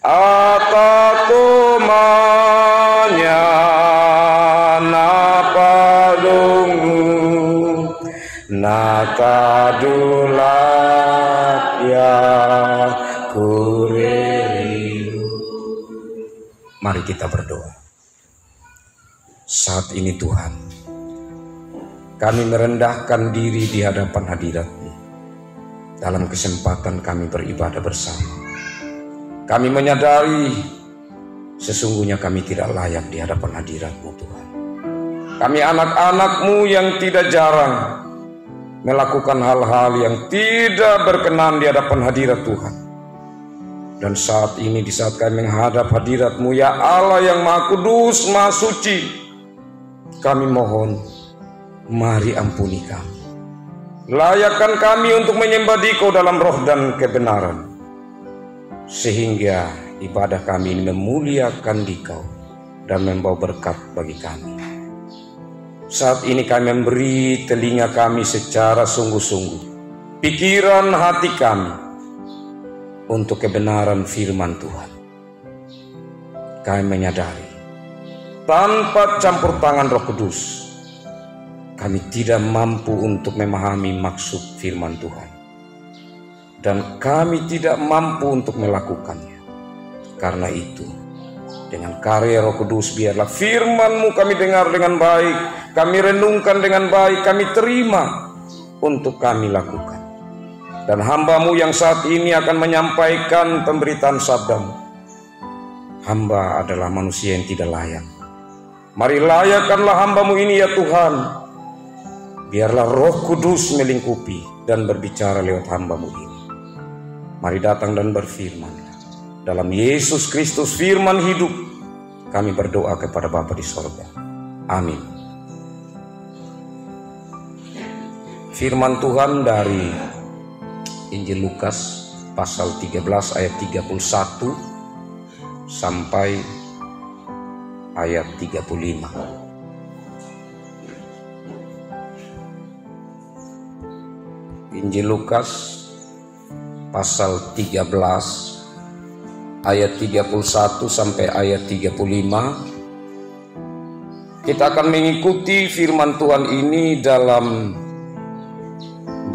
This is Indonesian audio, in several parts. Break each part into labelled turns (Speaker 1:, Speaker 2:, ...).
Speaker 1: Ataku manyana nakadulak ya kureliu. Mari kita berdoa. Saat ini Tuhan, kami merendahkan diri di hadapan hadirat-Mu. Dalam kesempatan kami beribadah bersama, kami menyadari sesungguhnya kami tidak layak di hadapan hadirat-Mu Tuhan. Kami anak-anak-Mu yang tidak jarang melakukan hal-hal yang tidak berkenan di hadapan hadirat Tuhan. Dan saat ini, di saat kami menghadap hadirat-Mu ya Allah yang Maha Kudus, Maha Suci, kami mohon, mari ampuni kami. Layakkan kami untuk menyembah Dikau dalam roh dan kebenaran, sehingga ibadah kami ini memuliakan Dikau dan membawa berkat bagi kami. Saat ini kami memberi telinga kami secara sungguh-sungguh, pikiran hati kami untuk kebenaran firman Tuhan. Kami menyadari tanpa campur tangan Roh Kudus, kami tidak mampu untuk memahami maksud firman Tuhan. Dan kami tidak mampu untuk melakukannya. Karena itu, dengan karya Roh Kudus, biarlah firman-Mu kami dengar dengan baik, kami renungkan dengan baik, kami terima untuk kami lakukan. Dan hamba-Mu yang saat ini akan menyampaikan pemberitaan sabda-Mu, hamba adalah manusia yang tidak layak. Mari layakkanlah hamba-Mu ini ya Tuhan. Biarlah Roh Kudus melingkupi dan berbicara lewat hamba-Mu ini. Mari datang dan berfirman. Dalam Yesus Kristus firman hidup, kami berdoa kepada Bapa di sorga. Amin. Firman Tuhan dari Injil Lukas pasal 13 ayat 31 sampai ayat 35. Injil Lukas pasal 13 ayat 31 sampai ayat 35. Kita akan mengikuti firman Tuhan ini dalam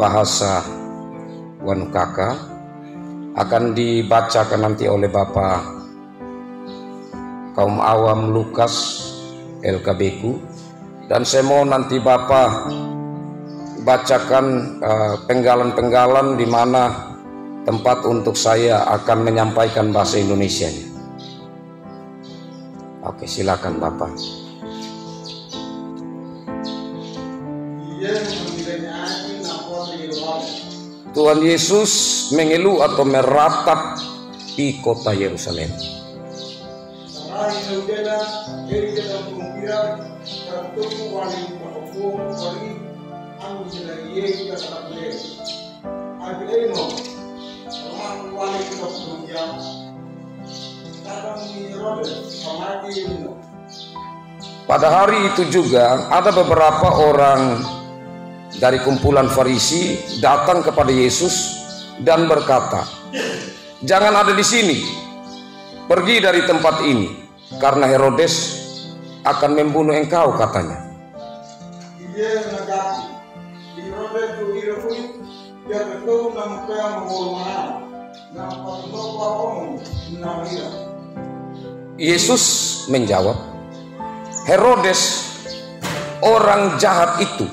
Speaker 1: bahasa Wanukaka, akan dibacakan nanti oleh Bapak Kaum Awam Lukas LKBku, dan saya mau nanti Bapak bacakan penggalan-penggalan di mana tempat untuk saya akan menyampaikan bahasa Indonesianya. Oke, silakan Bapak. Tuhan Yesus mengeluh atau meratap di kota Yerusalem. Pada hari itu juga ada beberapa orang dari kumpulan Farisi datang kepada Yesus dan berkata, "Jangan ada di sini, pergi dari tempat ini, karena Herodes akan membunuh engkau," katanya. Yesus menjawab, "Herodes orang jahat itu,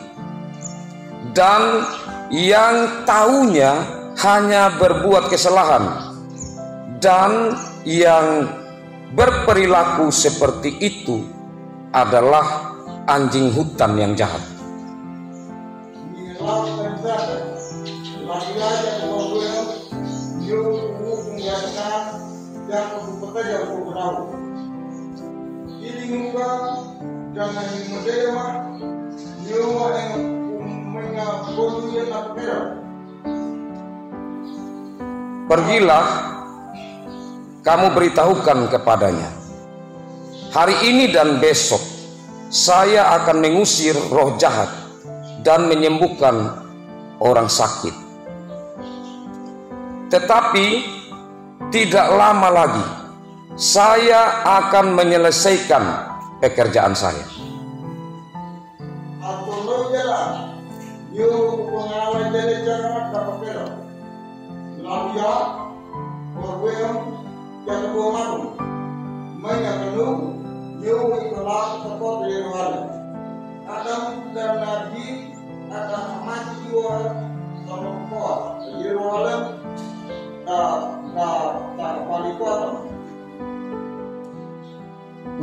Speaker 1: dan yang tahunya hanya berbuat kesalahan, dan yang berperilaku seperti itu adalah anjing hutan yang jahat." Pergilah, kamu beritahukan kepadanya, hari ini dan besok saya akan mengusir roh jahat dan menyembuhkan orang sakit. Tetapi tidak lama lagi saya akan menyelesaikan pekerjaan saya.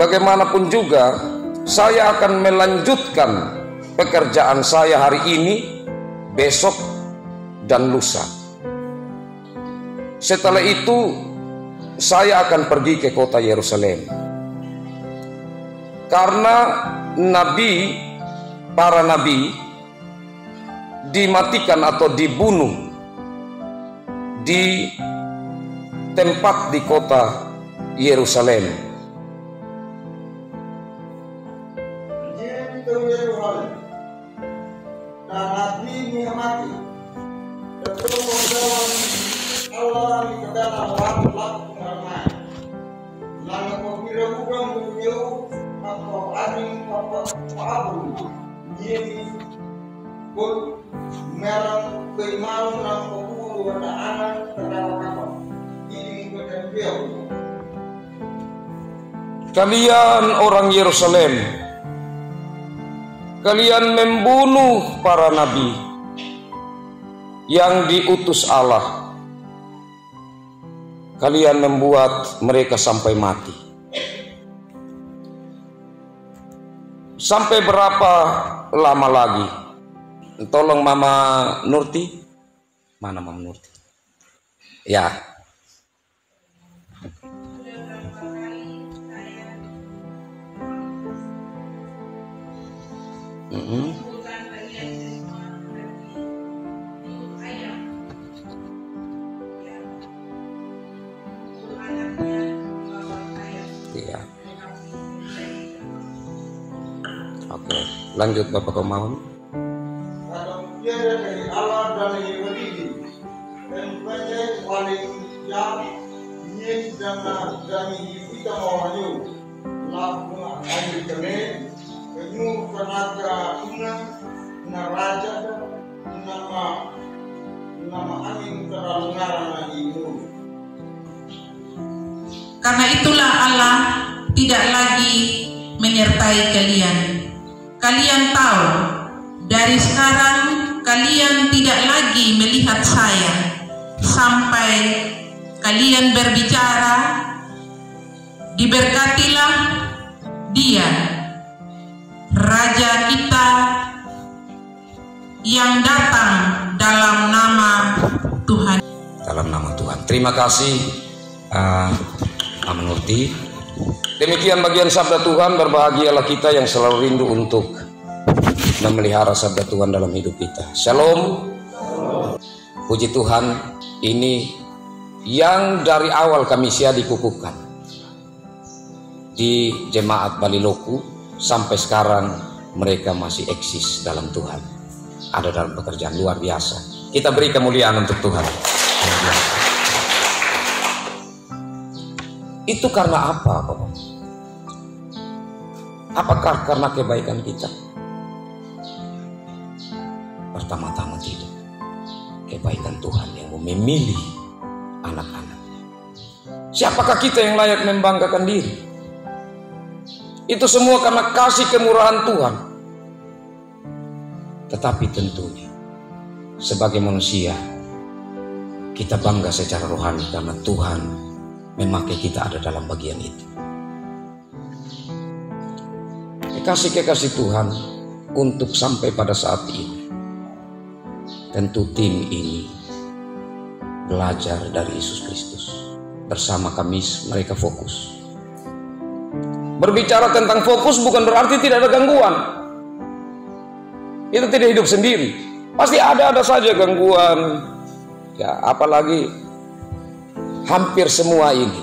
Speaker 1: Bagaimanapun juga, saya akan melanjutkan pekerjaan saya hari ini, besok, dan lusa. Setelah itu, saya akan pergi ke kota Yerusalem. Karena para nabi dimatikan atau dibunuh di tempat di kota Yerusalem. Kalian orang Yerusalem, kalian membunuh para nabi yang diutus Allah. Kalian membuat mereka sampai mati. Sampai berapa lama lagi? Tolong Mama Nurti. Mana Mama Nurti? Ya. Iya. Oke, lanjut Bapak Komawan.
Speaker 2: Dia dari Allah dan Yehudi dan banyak paling yang ingin dan kita mau lakukan air kemen penyu tenaga na raja nama angin terlalu ngarang itu.
Speaker 3: Karena itulah Allah tidak lagi menyertai kalian. Kalian tahu, dari sekarang kalian tidak lagi melihat saya sampai kalian berbicara. Diberkatilah Dia, Raja kita yang datang dalam nama Tuhan.
Speaker 1: Dalam nama Tuhan. Terima kasih Mama Nurti. Demikian bagian sabda Tuhan. Berbahagialah kita yang selalu rindu untuk memelihara sabda Tuhan dalam hidup kita. Shalom. Puji Tuhan, ini yang dari awal kami dikukuhkan di jemaat Baliloku sampai sekarang mereka masih eksis dalam Tuhan. Ada dalam pekerjaan luar biasa. Kita beri kemuliaan untuk Tuhan. Itu karena apa, Bapak? Apakah karena kebaikan kita? Pertama-tama tidak. Kebaikan Tuhan yang memilih anak-anaknya. Siapakah kita yang layak membanggakan diri? Itu semua karena kasih kemurahan Tuhan. Tetapi tentunya sebagai manusia kita bangga secara rohani karena Tuhan memakai kita ada dalam bagian itu. Kekasih-kekasih Tuhan, untuk sampai pada saat ini tentu tim ini belajar dari Yesus Kristus. Bersama kami mereka fokus. Berbicara tentang fokus bukan berarti tidak ada gangguan. Itu tidak hidup sendiri. Pasti ada saja gangguan. Ya, apalagi hampir semua ini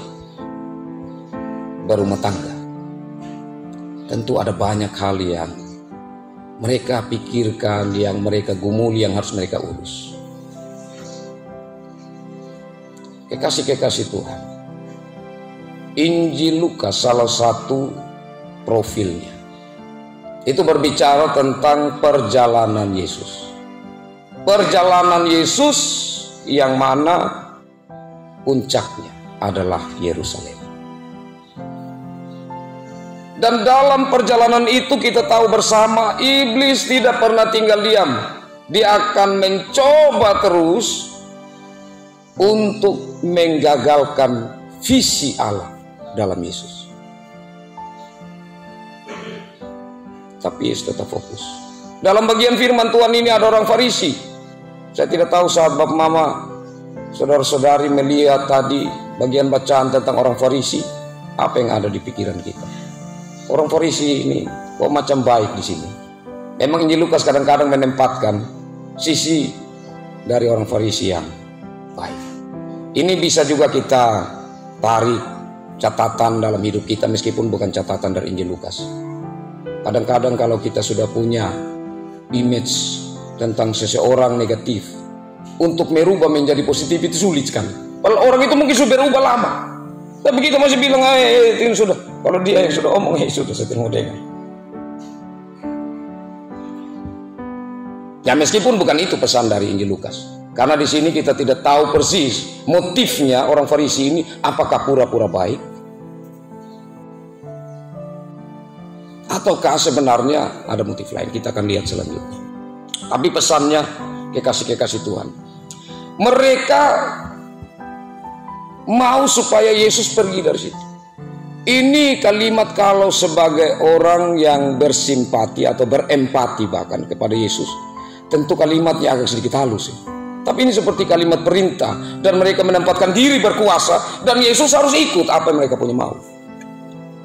Speaker 1: berumah tangga. Tentu ada banyak hal yang mereka pikirkan, yang mereka gumuli, yang harus mereka urus. Kekasih-kekasih Tuhan, Injil Lukas salah satu profilnya itu berbicara tentang perjalanan Yesus. Perjalanan Yesus yang mana puncaknya adalah Yerusalem. Dan dalam perjalanan itu kita tahu bersama, iblis tidak pernah tinggal diam. Dia akan mencoba terus untuk menggagalkan visi Allah dalam Yesus. Tapi Yesus tetap fokus. Dalam bagian firman Tuhan ini ada orang Farisi. Saya tidak tahu saat Bapak Mama, saudara-saudari melihat tadi bagian bacaan tentang orang Farisi, apa yang ada di pikiran kita? Orang Farisi ini kok macam baik di sini. Emang Injil Lukas kadang-kadang menempatkan sisi dari orang Farisi yang baik. Ini bisa juga kita tarik catatan dalam hidup kita meskipun bukan catatan dari Injil Lukas. Kadang-kadang kalau kita sudah punya image tentang seseorang negatif, untuk merubah menjadi positif itu sulit sekali. Kalau orang itu mungkin sudah berubah lama, tapi kita masih bilang, ini sudah. Kalau dia yang sudah omong, sudah saya tidak mau dengar. Ya meskipun bukan itu pesan dari Injil Lukas. Karena di sini kita tidak tahu persis motifnya orang Farisi ini, apakah pura-pura baik, ataukah sebenarnya ada motif lain. Kita akan lihat selanjutnya. Tapi pesannya kekasih-kekasih Tuhan, mereka mau supaya Yesus pergi dari situ. Ini kalimat kalau sebagai orang yang bersimpati atau berempati bahkan kepada Yesus, tentu kalimatnya agak sedikit halus ya. Tapi ini seperti kalimat perintah, dan mereka menempatkan diri berkuasa, dan Yesus harus ikut apa yang mereka punya mau.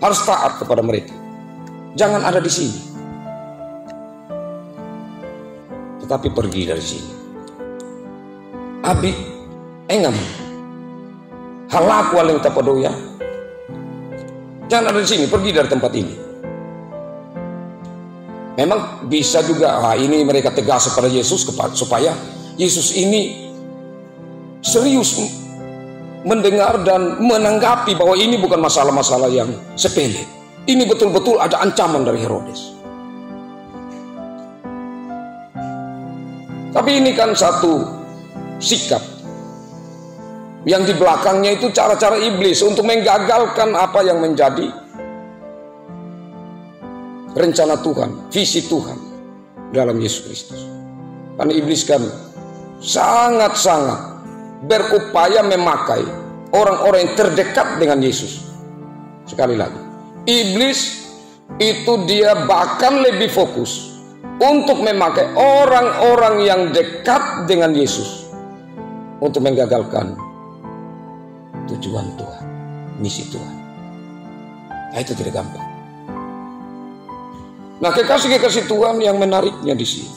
Speaker 1: Harus taat kepada mereka. Jangan ada di sini. Tetapi pergi dari sini. Abi, engam. Halaku aling tapadoya. Jangan ada di sini, pergi dari tempat ini. Memang bisa juga, ini mereka tegas kepada Yesus supaya Yesus ini serius mendengar dan menanggapi bahwa ini bukan masalah-masalah yang sepele. Ini betul-betul ada ancaman dari Herodes. Tapi ini kan satu sikap yang di belakangnya itu cara-cara iblis untuk menggagalkan apa yang menjadi rencana Tuhan, visi Tuhan dalam Yesus Kristus. Karena iblis kan sangat-sangat berupaya memakai orang-orang yang terdekat dengan Yesus. Sekali lagi, iblis itu dia bahkan lebih fokus untuk memakai orang-orang yang dekat dengan Yesus untuk menggagalkan tujuan Tuhan, misi Tuhan. Nah, itu tidak gampang. Nah, kekasih-kekasih Tuhan yang menariknya di sini,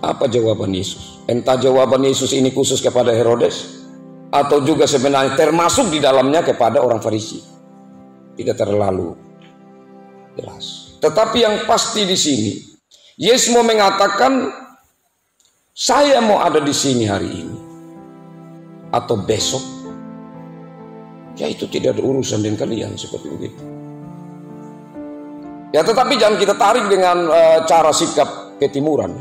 Speaker 1: apa jawaban Yesus? Entah jawaban Yesus ini khusus kepada Herodes atau juga sebenarnya termasuk di dalamnya kepada orang Farisi, tidak terlalu jelas. Tetapi yang pasti di sini, Yesus mau mengatakan, saya mau ada di sini hari ini atau besok, ya itu tidak ada urusan dengan kalian, seperti begitu. Ya tetapi jangan kita tarik dengan cara sikap ketimuran.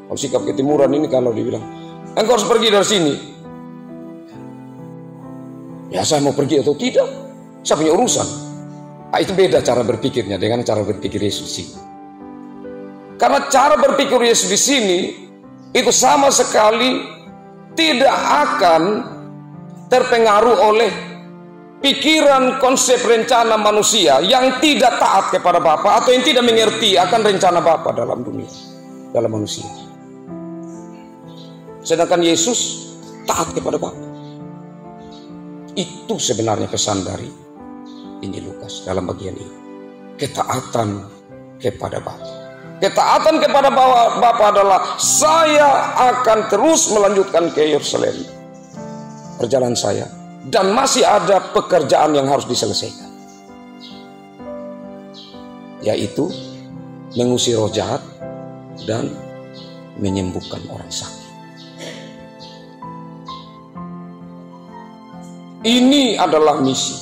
Speaker 1: Kalau sikap ketimuran ini kalau dibilang, engkau harus pergi dari sini, ya saya mau pergi atau tidak, saya punya urusan. Nah, itu beda cara berpikirnya dengan cara berpikir Yesus di sini. Karena cara berpikir Yesus di sini itu sama sekali tidak akan terpengaruh oleh pikiran konsep rencana manusia yang tidak taat kepada Bapa atau yang tidak mengerti akan rencana Bapa dalam dunia, dalam manusia. Sedangkan Yesus taat kepada Bapa. Itu sebenarnya pesan dari Injil Lukas dalam bagian ini. Ketaatan kepada Bapa. Ketaatan kepada Bapa adalah saya akan terus melanjutkan ke Yerusalem perjalanan saya, dan masih ada pekerjaan yang harus diselesaikan, yaitu mengusir roh jahat dan menyembuhkan orang sakit. Ini adalah misi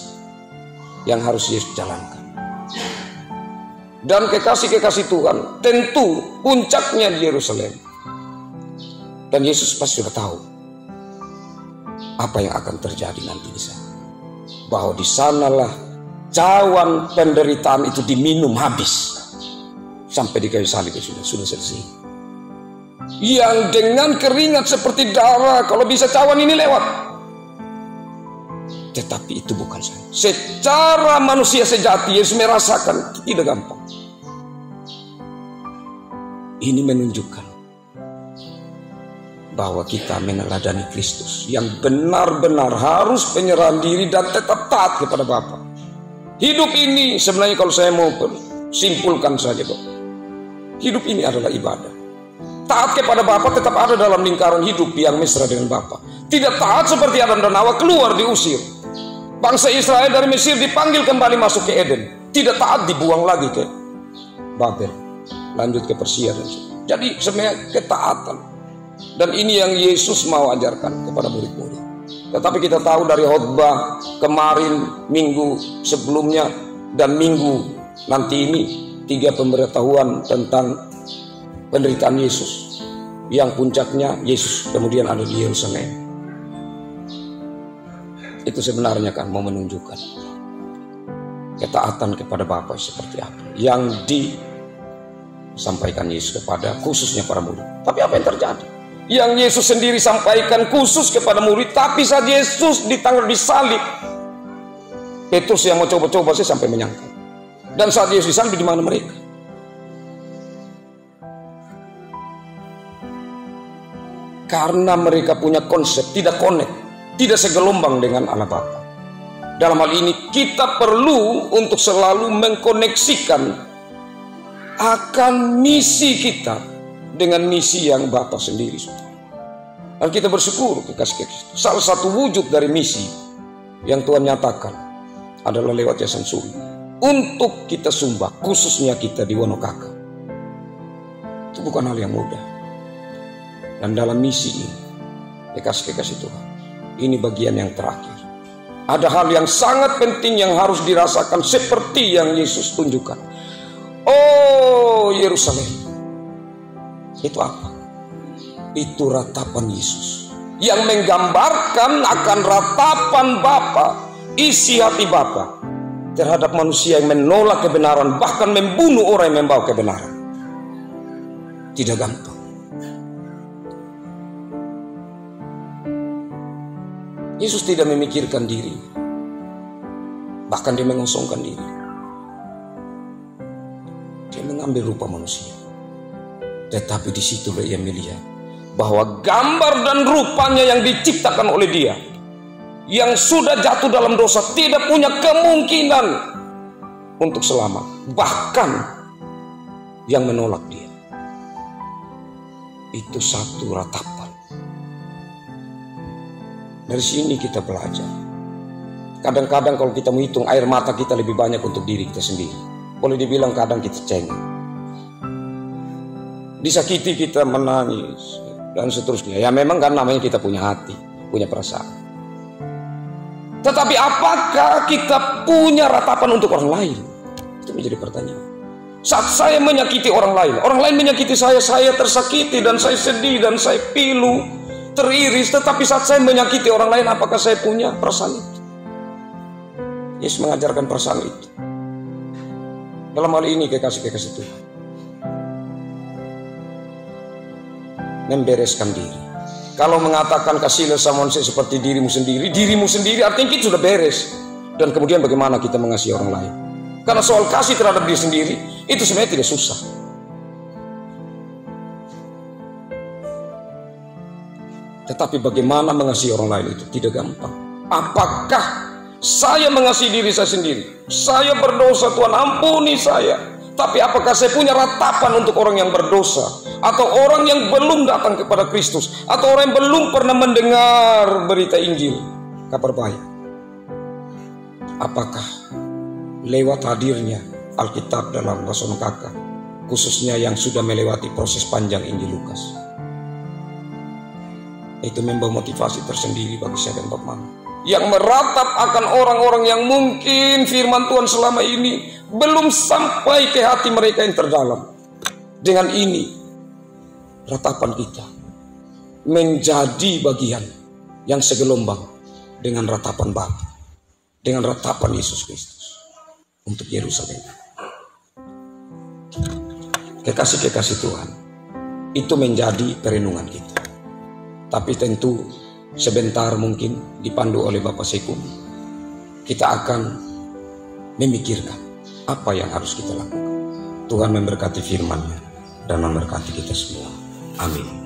Speaker 1: yang harus Yesus jalankan. Dan kekasih-kekasih Tuhan, tentu puncaknya di Yerusalem. Dan Yesus pasti sudah tahu apa yang akan terjadi nanti di sana. Bahwa di sanalah cawan penderitaan itu diminum habis. Sampai di kayu salib sudah selesai. Yang dengan keringat seperti darah, kalau bisa cawan ini lewat. Tetapi itu bukan saya. Secara manusia sejati Yesus merasakan tidak gampang. Ini menunjukkan bahwa kita meneladani Kristus yang benar-benar harus penyerahan diri dan tetap taat kepada Bapa. Hidup ini sebenarnya kalau saya mau simpulkan saja, hidup ini adalah ibadah. Taat kepada Bapa tetap ada dalam lingkaran hidup yang mesra dengan Bapa. Tidak taat seperti Adam dan Hawa keluar diusir. Bangsa Israel dari Mesir dipanggil kembali masuk ke Eden. Tidak taat dibuang lagi ke Babel. Lanjut ke Persia. Jadi sebenarnya ketaatan. Dan ini yang Yesus mau ajarkan kepada murid-murid. Tetapi kita tahu dari khotbah kemarin, minggu sebelumnya, dan minggu nanti ini, 3 pemberitahuan tentang penderitaan Yesus. Yang puncaknya Yesus kemudian ada di Yerusalem. Itu sebenarnya kan mau menunjukkan ketaatan kepada Bapa seperti apa yang disampaikan Yesus kepada khususnya para murid. Tapi apa yang terjadi? Yang Yesus sendiri sampaikan khusus kepada murid, tapi saat Yesus ditanggal disalib, Petrus yang mau coba-coba sih sampai menyangkal. Dan saat Yesus disalib di mana mereka? Karena mereka punya konsep tidak connect, tidak segelombang dengan anak Bapa. Dalam hal ini kita perlu untuk selalu mengkoneksikan akan misi kita dengan misi yang Bapa sendiri. Dan kita bersyukur kekasih-kekasih. Salah satu wujud dari misi yang Tuhan nyatakan adalah lewat Yayasan Suri. Untuk kita sumbah, khususnya kita di Wonokaka. Itu bukan hal yang mudah. Dan dalam misi ini, kekasih-kekasih Tuhan, ini bagian yang terakhir. Ada hal yang sangat penting yang harus dirasakan seperti yang Yesus tunjukkan. Oh Yerusalem, itu apa? Itu ratapan Yesus yang menggambarkan akan ratapan Bapa, isi hati Bapa terhadap manusia yang menolak kebenaran, bahkan membunuh orang yang membawa kebenaran. Tidak gampang. Yesus tidak memikirkan diri, bahkan dia mengosongkan diri. Dia mengambil rupa manusia, tetapi di situ ia melihat bahwa gambar dan rupanya yang diciptakan oleh dia, yang sudah jatuh dalam dosa, tidak punya kemungkinan untuk selamat, bahkan yang menolak dia. Itu satu ratapan. Dari sini kita belajar. Kadang-kadang kalau kita menghitung air mata kita lebih banyak untuk diri kita sendiri. Boleh dibilang kadang kita cengeng. Disakiti kita menangis dan seterusnya. Ya memang kan namanya kita punya hati, punya perasaan. Tetapi apakah kita punya ratapan untuk orang lain? Itu menjadi pertanyaan. Saat saya menyakiti orang lain menyakiti saya tersakiti dan saya sedih dan saya pilu, teriris. Tetapi saat saya menyakiti orang lain, apakah saya punya perasaan itu? Yesus mengajarkan perasaan itu. Dalam hal ini kekasih-kekasih Tuhan, membereskan diri. Kalau mengatakan kasihlah sama manusia seperti dirimu sendiri artinya kita sudah beres. Dan kemudian bagaimana kita mengasihi orang lain? Karena soal kasih terhadap diri sendiri itu sebenarnya tidak susah. Tetapi bagaimana mengasihi orang lain itu tidak gampang. Apakah saya mengasihi diri saya sendiri? Saya berdosa, Tuhan ampuni saya. Tapi apakah saya punya ratapan untuk orang yang berdosa? Atau orang yang belum datang kepada Kristus? Atau orang yang belum pernah mendengar berita Injil, kabar baik? Apakah lewat hadirnya Alkitab dalam Wonokaka, khususnya yang sudah melewati proses panjang Injil Lukas, itu membawa motivasi tersendiri bagi saya dan Bapak Mama. yang meratap akan orang-orang yang mungkin firman Tuhan selama ini belum sampai ke hati mereka yang terdalam. Dengan ini, ratapan kita menjadi bagian yang segelombang dengan ratapan Bapa, dengan ratapan Yesus Kristus untuk Yerusalem. Kekasih-kekasih Tuhan, itu menjadi perenungan kita. Tapi tentu sebentar mungkin dipandu oleh Bapak Sekum, kita akan memikirkan apa yang harus kita lakukan. Tuhan memberkati firman-Nya dan memberkati kita semua. Amin.